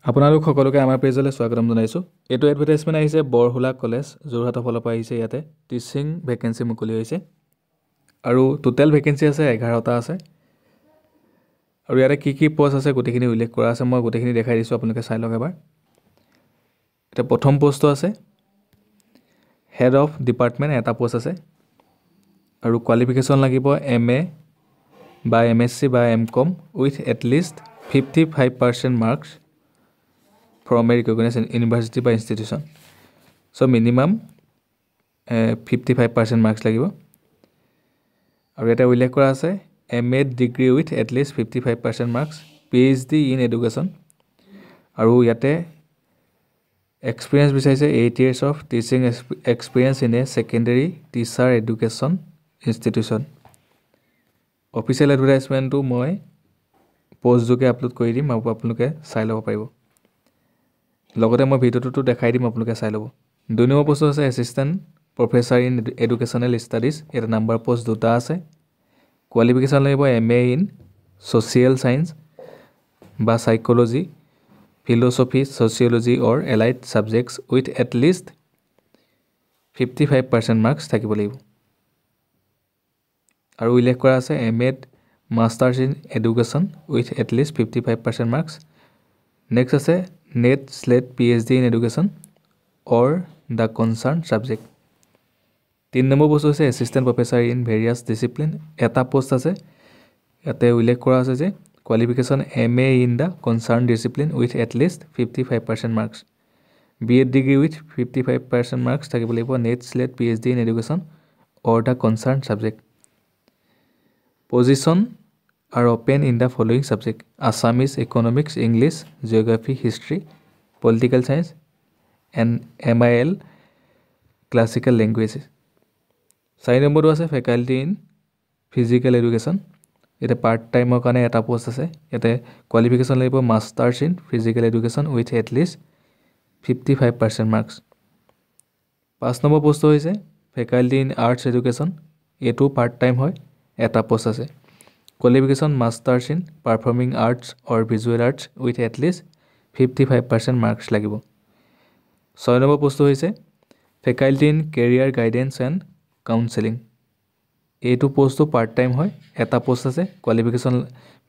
আপোনালোক সকলোকে আমাৰ পেজলৈ স্বাগতম জনাইছোঁ। এইটো এডভাৰটাইজমেণ্ট আহিছে বৰহোলা কলেজ যোৰহাটৰ ফালৰ পৰা আহিছে। ইয়াতে টিচিং ভেকেঞ্চি মুকলি হৈছে আৰু টোটেল ভেকেঞ্চি আছে 11টা আছে আৰু ইয়াতে কি পোষ্ট আছে গোটেইখিনি উল্লেখ কৰা আছে। মই গোটেইখিনি দেখাই দিছোঁ, আপোনালোকে চাই লওক এবাৰ। এতিয়া প্ৰথম পোষ্টটো আছে হেড অফ ডিপাৰ্টমেণ্ট, এটা পোষ্ট আছে আৰু কোৱালিফিকেশ্যন লাগিব MA বা MSc বা MCom with at least 55% marks from a recognized university বা institution. So minimum 55% marks লাগিব আৰু এটা উল্লেখ কৰা আছে MA degree with at least 55% marks, PhD in education আৰু ইয়াতে experience বিচাৰিছে 8 years of teaching experience in a secondary teacher education institution. Official advertisementটো মই পোষ্ট যোগে আপলোড কৰি দিম আৰু আপোনালোকে চাই ল'ব পাৰিব। লগতে মই ভিডিঅ'টো দেখাই দিম, আপোনালোকে চাই ল'ব। 2 নম্বৰ পোষ্ট আছে assistant professor in educational studies. এটা নাম্বাৰ পোষ্ট দুটা আছে। কোৱালিফিকেশ্যন লাগিব MA ইন ছ'চিয়েল ছায়েন্স বা psychology, philosophy, sociology or allied subjects with at least 55% marks থাকিব লাগিব আৰু উল্লেখ কৰা আছে MA masters in education with at least 55% marks. Next আছে NET SLET PhD in education or the concerned subject. 3 number post হৈছে assistant professor in various discipline. এটা post আছে, ইয়াতে উল্লেখ কৰা আছে যে qualification MA in the concerned discipline with at least 55% marks, BEd degree with 55% marks থাকিব লাগিব, net SLET PhD in education or the concerned subject. Position are open in the following subject: Assamese, Economics, English, Geography, History, Political Science and MIL Classical Languages. 4 নম্বৰটো আছে faculty in physical education. ইয়াতে part টাইমৰ কাৰণে এটা post আছে। ইয়াতে qualification লাগিব masters in physical education with at least 55% marks. 5 নম্বৰ পোষ্টটো হৈছে ফেকাল্টি ইন আৰ্টছ এডুকেশ্যন। এইটো পাৰ্ট টাইম হয়, এটা পোষ্ট আছে। Qualification masters in performing arts or visual arts with at least 55% marks লাগিব। 6 নম্বৰ পোষ্টটো হৈছে faculty in career guidance and counselling. এইটো পোষ্টটো পাৰ্ট টাইম হয়, এটা পোষ্ট আছে। কোৱালিফিকেশ্যন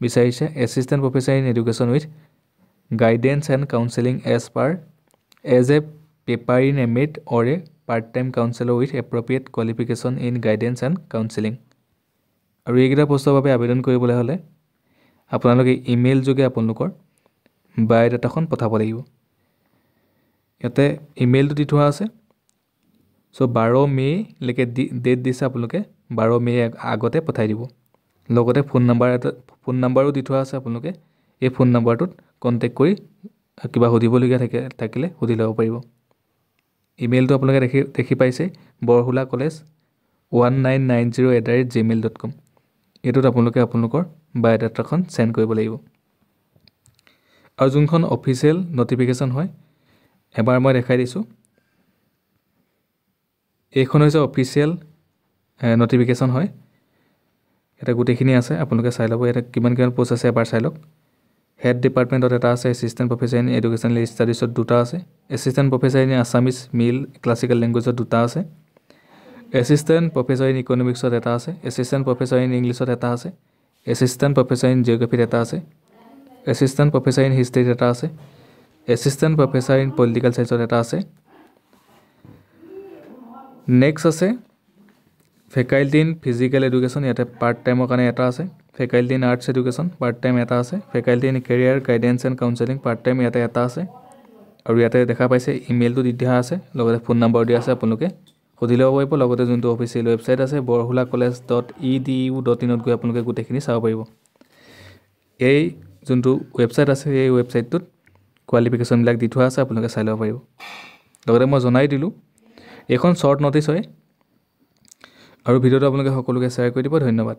বিচাৰিছে assistant professor in education with guidance and counselling as a paper in MA or a part time counsellor with appropriate qualification in guidance and counselling. আৰু এইকেইটা পোষ্টৰ বাবে আবেদন কৰিবলৈ হ'লে আপোনালোকে ইমেইল যোগে আপোনালোকৰ বায়'ডাটাখন পঠাব লাগিব। ইয়াতে ইমেইলটো দি থোৱা আছে। চ' 12 মে'লৈকে ডেট দিছে, আপোনালোকে 12 মে' আগতে পঠাই দিব। লগতে ফোন নাম্বাৰো দি থোৱা আছে। আপোনালোকে এই ফোন নাম্বাৰটোত কণ্টেক্ট কৰি কিবা সুধিবলগীয়া থাকিলে সুধি ল'ব পাৰিব। ইমেইলটো আপোনালোকে দেখি পাইছে বৰহোলা কলেজ 1990@gmail.com। এইটোত আপোনালোকে আপোনালোকৰ বায়'ডাটাখন চেণ্ড কৰিব লাগিব। আৰু যোনখন অফিচিয়েল ন'টিফিকেশ্যন হয় এবাৰ মই দেখাই দিছোঁ। এইখন হৈছে অফিচিয়েল ন'টিফিকেশ্যন হয়। ইয়াতে গোটেইখিনি আছে, আপোনালোকে চাই ল'ব। ইয়াতে কিমান পোষ্ট আছে এবাৰ চাই লওক। হেড ডিপাৰ্টমেণ্টত এটা আছে, এছিষ্টেণ্ট প্ৰফেচাৰ ইন এডুকেশ্যনেল ষ্টাডিজত দুটা আছে, এছিষ্টেণ্ট প্ৰফেচাৰ ইন আছামিজ মিল ক্লাছিকেল লেংগুৱেজত দুটা আছে, এছিষ্টেণ্ট প্ৰফেচাৰ ইন ইকনমিক্সত এটা আছে, এছিষ্টেণ্ট প্ৰফেচাৰ ইন ইংলিছত এটা আছে, এছিষ্টেণ্ট প্ৰফেচাৰ ইন জিঅ'গ্ৰাফীত এটা আছে, এছিষ্টেণ্ট প্ৰফেচাৰ ইন হিষ্ট্ৰীত এটা আছে, এছিষ্টেণ্ট প্ৰফেচাৰ ইন পলিটিকেল ছায়েন্সত এটা আছে। নেক্সট আছে ফেকাল্টি ইন ফিজিকেল এডুকেশ্যন। ইয়াতে পাৰ্ট টাইমৰ কাৰণে এটা আছে। Faculty in arts education part time এটা আছে। Faculty in career guidance and counselling part time ইয়াতে এটা আছে। আৰু ইয়াতে দেখা পাইছে ইমেইলটো দি দিয়া আছে, লগতে ফোন নম্বৰ দিয়া আছে, আপোনালোকে সুধি ল'ব পাৰিব। লগতে যোনটো অফিচিয়েল ৱেবছাইট আছে borholacollege.edu.in গৈ আপোনালোকে গোটেইখিনি চাব পাৰিব। এই যোনটো ৱেবছাইট আছে এই ৱেবছাইটটোত কোৱালিফিকেশ্যনবিলাক দি থোৱা আছে, আপোনালোকে চাই ল'ব পাৰিব। লগতে মই জনাই দিলোঁ এইখন শ্বৰ্ট ন'টিছ হয় আৰু ভিডিঅ'টো আপোনালোকে সকলোকে শ্বেয়াৰ কৰি দিব। ধন্যবাদ।